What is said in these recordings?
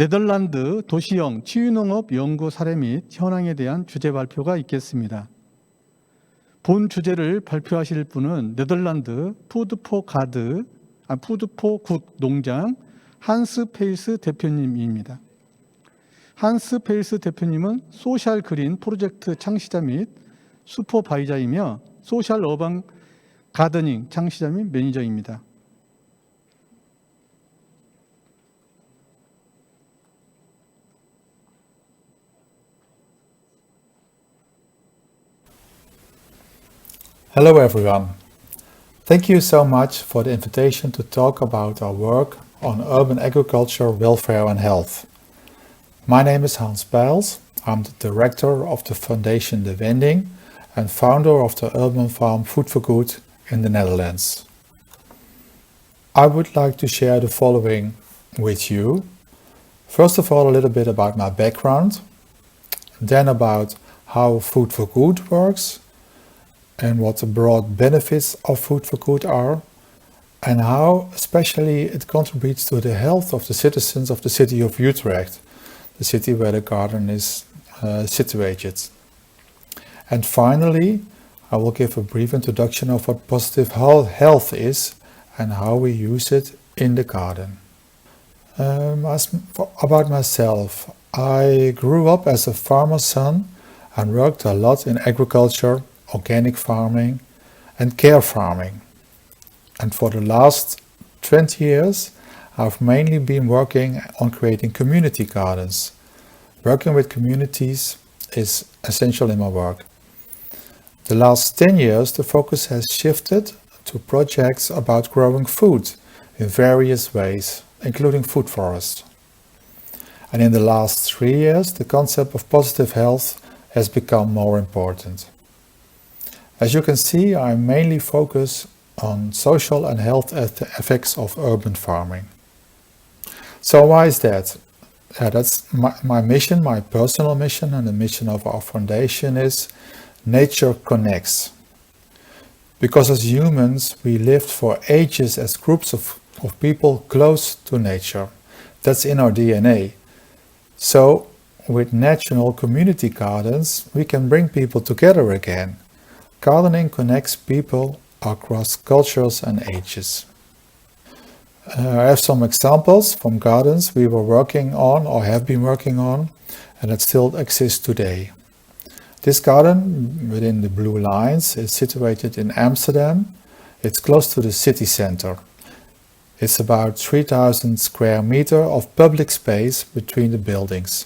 네덜란드 도시형 치유농업 연구 사례 및 현황에 대한 주제 발표가 있겠습니다. 본 주제를 발표하실 분은 네덜란드 푸드 포 굿 농장 한스 페일스 대표님입니다. 한스 페일스 대표님은 소셜 그린 프로젝트 창시자 및 슈퍼바이저이며 소셜 어반 가더닝 창시자 및 매니저입니다. Hello everyone. Thank you so much for the invitation to talk about our work on urban agriculture, welfare and health. My name is Hans Pijls. I'm the director of the Foundation De Wending and founder of the urban farm Food for Good in the Netherlands. I would like to share the following with you. First of all, a little bit about my background, then about how Food for Good works, and what the broad benefits of Food for Good are, and how especially it contributes to the health of the citizens of the city of Utrecht, the city where the garden is situated. And finally, I will give a brief introduction of what positive health is and how we use it in the garden. About myself, I grew up as a farmer's son and worked a lot in agriculture, organic farming and care farming. And for the last 20 years, I've mainly been working on creating community gardens. Working with communities is essential in my work. The last 10 years, the focus has shifted to projects about growing food in various ways, including food forests. And in the last 3 years, the concept of positive health has become more important. As you can see, I mainly focus on social and health effects of urban farming. So why is that? That's my mission, my personal mission, and the mission of our foundation is nature connects. Because as humans, we lived for ages as groups of people close to nature. That's in our DNA. So with natural community gardens, we can bring people together again. Gardening connects people across cultures and ages. I have some examples from gardens we were working on or have been working on and that still exist today. This garden within the blue lines is situated in Amsterdam. It's close to the city center. It's about 3,000 square meters of public space between the buildings.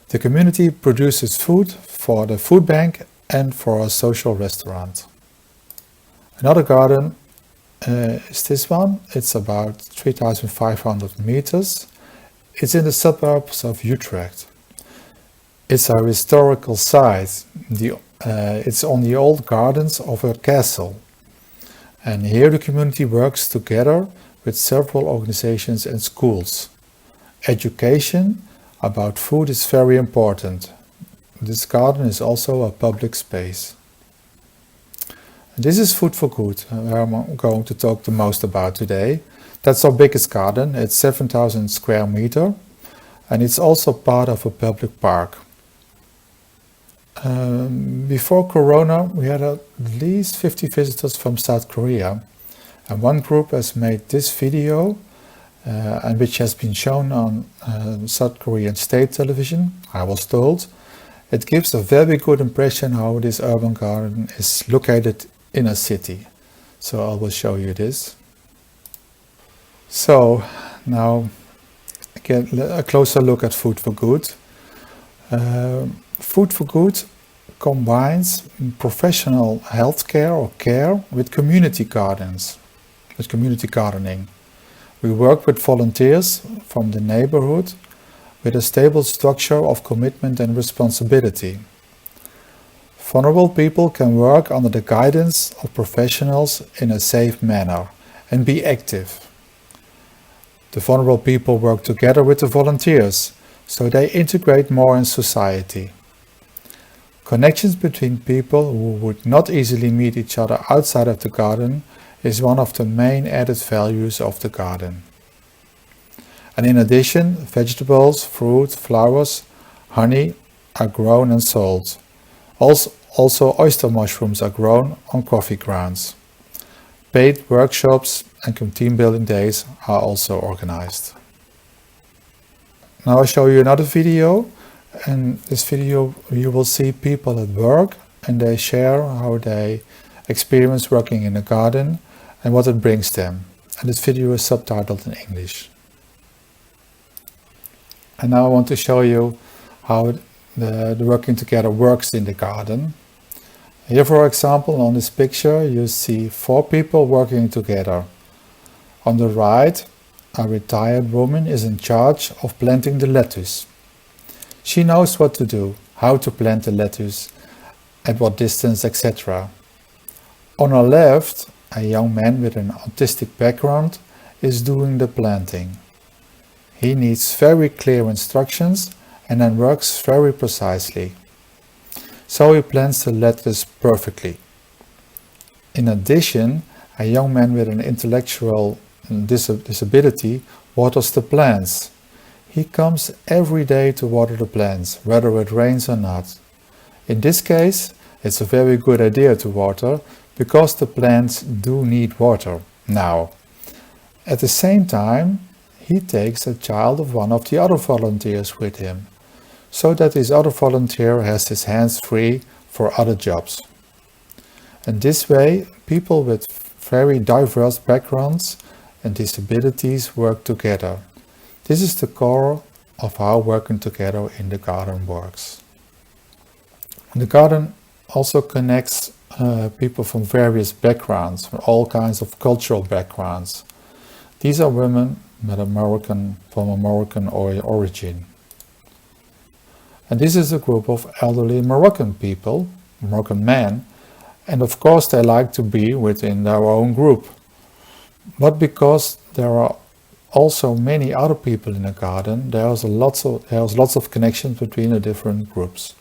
The community produces food for the food bank and for a social restaurant. Another garden is this one. It's about 3,500 meters. It's in the suburbs of Utrecht. It's a historical site. It's on the old gardens of a castle. And here the community works together with several organizations and schools. Education about food is very important. This garden is also a public space. This is Food for Good, where I'm going to talk the most about today. That's our biggest garden. It's 7,000 square meters and it's also part of a public park. Before Corona, we had at least 50 visitors from South Korea. And one group has made this video and which has been shown on South Korean state television, I was told. It gives a very good impression how this urban garden is located in a city. So I will show you this. So now get a closer look at Food for Good. Food for Good combines professional healthcare or care with community gardens, with community gardening. We work with volunteers from the neighborhood with a stable structure of commitment and responsibility. Vulnerable people can work under the guidance of professionals in a safe manner and be active. The vulnerable people work together with the volunteers, so they integrate more in society. Connections between people who would not easily meet each other outside of the garden is one of the main added values of the garden. And in addition, vegetables, fruit, flowers, honey are grown and sold. Also oyster mushrooms are grown on coffee grounds. Paid workshops and team building days are also organized. Now I'll show you another video. In this video you will see people at work and they share how they experience working in a garden and what it brings them. And this video is subtitled in English. And now I want to show you how the working together works in the garden. Here, for example, on this picture you see 4 people working together. On the right, a retired woman is in charge of planting the lettuce. She knows what to do, how to plant the lettuce, at what distance, etc. On her left, a young man with an autistic background is doing the planting. He needs very clear instructions and then works very precisely. So he plants the lettuce perfectly. In addition, a young man with an intellectual disability waters the plants. He comes every day to water the plants, whether it rains or not. In this case, it's a very good idea to water because the plants do need water now. At the same time, he takes a child of one of the other volunteers with him, so that this other volunteer has his hands free for other jobs. And this way, people with very diverse backgrounds and disabilities work together. This is the core of how working together in the garden works. The garden also connects people from various backgrounds, from all kinds of cultural backgrounds. These are women from Moroccan origin. And this is a group of elderly Moroccan people, Moroccan men, and of course they like to be within their own group. But because there are also many other people in the garden, there's lots of connections between the different groups.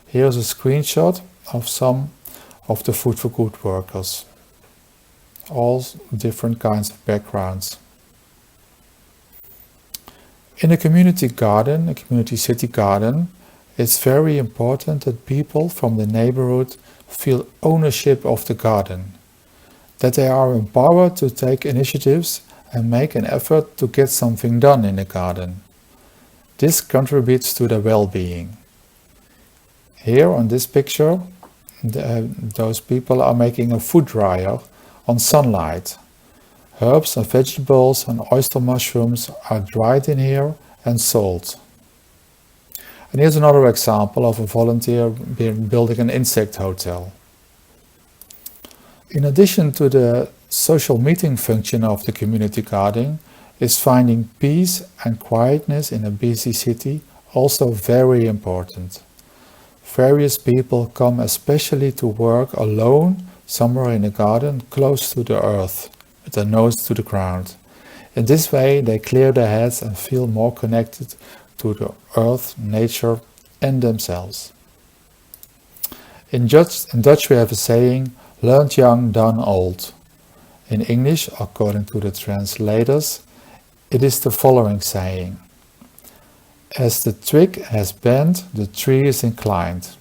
Here's a screenshot of some of the Food for Good workers. All different kinds of backgrounds. In a community garden, a community city garden, it's very important that people from the neighborhood feel ownership of the garden, that they are empowered to take initiatives and make an effort to get something done in the garden. This contributes to their well-being. Here on this picture, those people are making a food dryer on sunlight. Herbs and vegetables and oyster mushrooms are dried in here and sold. And here's another example of a volunteer building an insect hotel. In addition to the social meeting function of the community garden, is finding peace and quietness in a busy city also very important. Various people come especially to work alone somewhere in a garden close to the earth, with their nose to the ground. In this way they clear their heads and feel more connected to the earth, nature and themselves. In Dutch we have a saying, learned young, done old. In English, according to the translators, it is the following saying: as the twig has bent, the tree is inclined.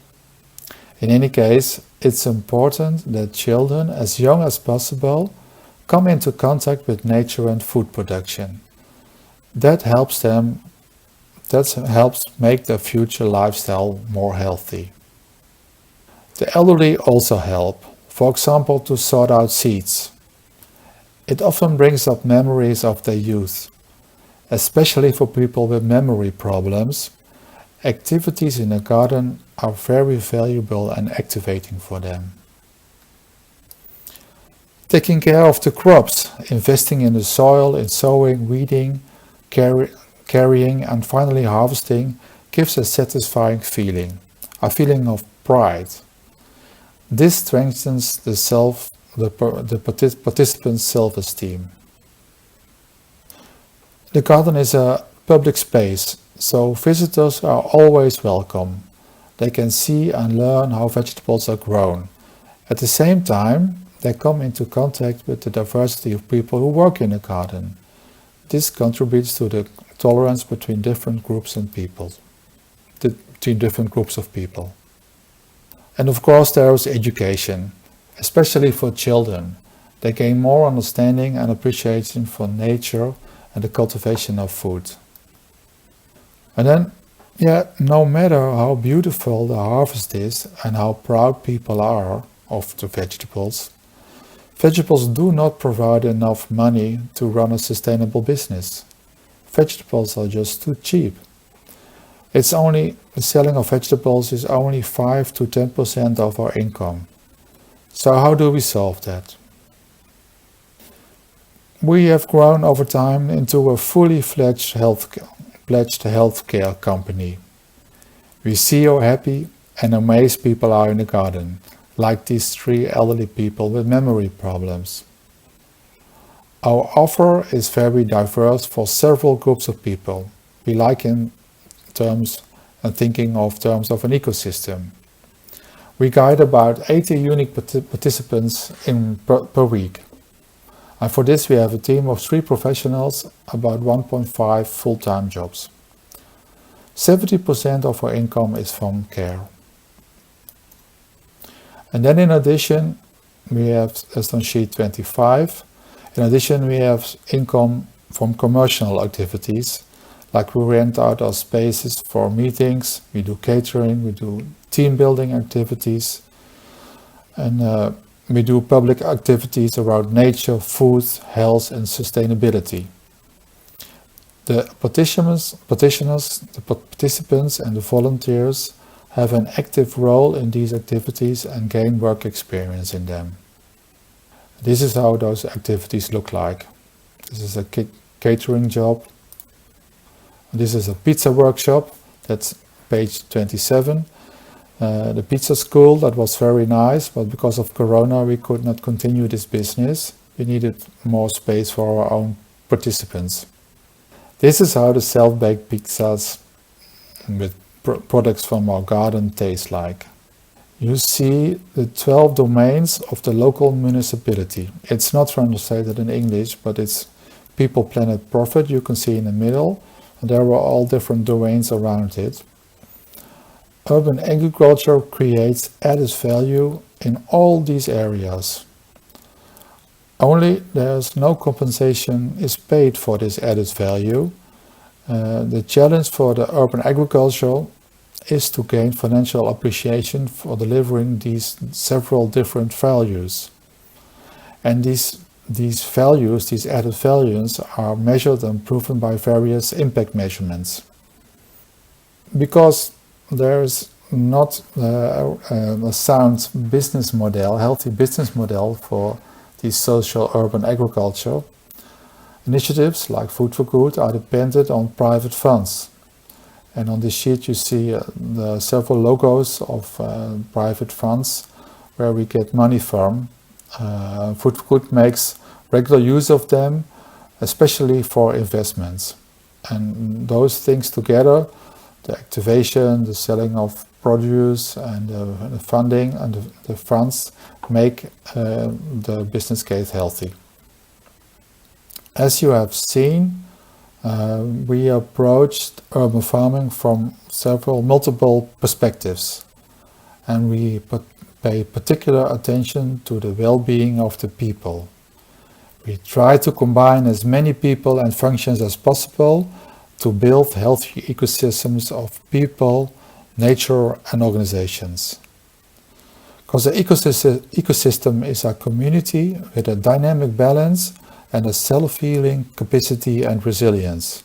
In any case, it's important that children, as young as possible, come into contact with nature and food production. That helps make their future lifestyle more healthy. The elderly also help, for example, to sort out seeds. It often brings up memories of their youth. Especially for people with memory problems, activities in a garden are very valuable and activating for them. Taking care of the crops, investing in the soil, in sowing, weeding, carrying and finally harvesting gives a satisfying feeling, a feeling of pride. This strengthens the participant's self-esteem. The garden is a public space, so visitors are always welcome. They can see and learn how vegetables are grown. At the same time, they come into contact with the diversity of people who work in the garden. this contributes to the tolerance between different groups of people. And of course there is education, especially for children. They gain more understanding and appreciation for nature and the cultivation of food. And then, no matter how beautiful the harvest is and how proud people are of the vegetables do not provide enough money to run a sustainable business. Vegetables are just too cheap. The selling of vegetables is only 5 to 10% of our income. So how do we solve that? We have grown over time into a fully fledged healthcare company. We see how happy and amazed people are in the garden, like these 3 elderly people with memory problems. Our offer is very diverse for several groups of people. We like in terms of an ecosystem. We guide about 80 unique participants per week. And for this we have a team of 3 professionals, about 1.5 full-time jobs. 70% of our income is from care. And then in addition, we have, as on sheet 25, we have income from commercial activities, like we rent out our spaces for meetings, we do catering, we do team building activities, and we do public activities around nature, food, health and sustainability. The participants and the volunteers have an active role in these activities and gain work experience in them. This is how those activities look like. This is a catering job. This is a pizza workshop, that's page 27. The pizza school, that was very nice, but because of Corona we could not continue this business. We needed more space for our own participants. This is how the self-baked pizzas with products from our garden taste like. You see the 12 domains of the local municipality. It's not translated in English, but it's people, planet, profit. You can see in the middle, and there are all different domains around it. Urban agriculture creates added value in all these areas. Only there's no compensation is paid for this added value. The challenge for the urban agriculture is to gain financial appreciation for delivering these several different values. And these values, these added values, are measured and proven by various impact measurements. Because there is not a sound business model, healthy business model for these social urban agriculture, initiatives like Food for Good are dependent on private funds. And on this sheet you see the several logos of private funds where we get money from. Food for Good makes regular use of them, especially for investments. And those things together, the activation, the selling of produce and the funding and the funds, make the business case healthy. As you have seen, we approached urban farming from multiple perspectives, and we pay particular attention to the well-being of the people. We try to combine as many people and functions as possible to build healthy ecosystems of people, nature and organizations. Because the ecosystem is a community with a dynamic balance and a self-healing capacity and resilience.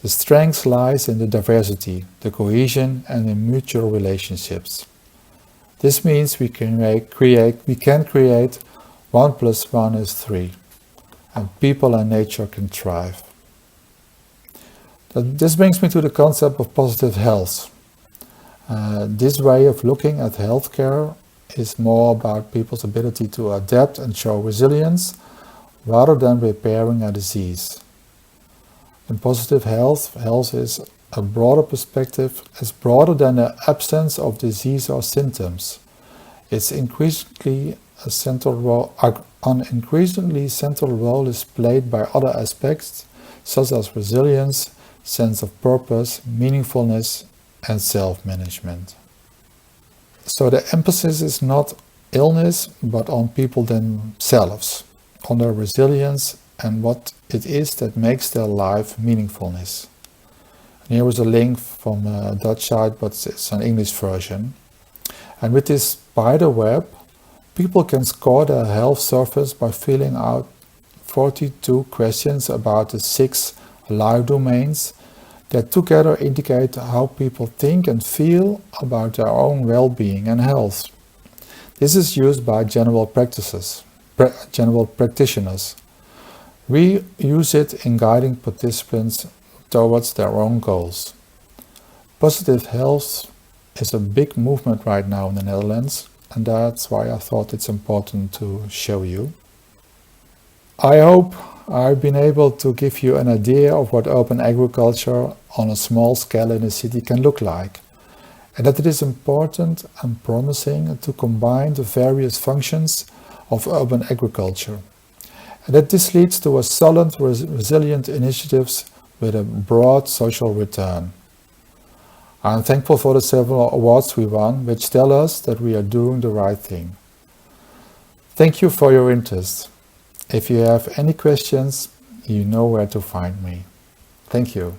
The strength lies in the diversity, the cohesion and in mutual relationships. This means we can create 1 + 1 is 3, and people and nature can thrive. This brings me to the concept of positive health. This way of looking at healthcare is more about people's ability to adapt and show resilience rather than repairing a disease. In positive health, health is a broader perspective, is broader than the absence of disease or symptoms. It's increasingly an increasingly central role is played by other aspects such as resilience, sense of purpose, meaningfulness, and self-management. So the emphasis is not illness, but on people themselves, on their resilience and what it is that makes their life meaningfulness. And here is a link from a Dutch site, but it's an English version. And with this spider web, people can score their health surface by filling out 42 questions about the 6 life domains that together indicate how people think and feel about their own well-being and health. This is used by general practitioners. We use it in guiding participants towards their own goals. Positive health is a big movement right now in the Netherlands, and that's why I thought it's important to show you. I hope I've been able to give you an idea of what urban agriculture on a small scale in a city can look like, and that it is important and promising to combine the various functions of urban agriculture, and that this leads to a solid, resilient initiatives with a broad social return. I'm thankful for the several awards we won, which tell us that we are doing the right thing. Thank you for your interest. If you have any questions, you know where to find me. Thank you.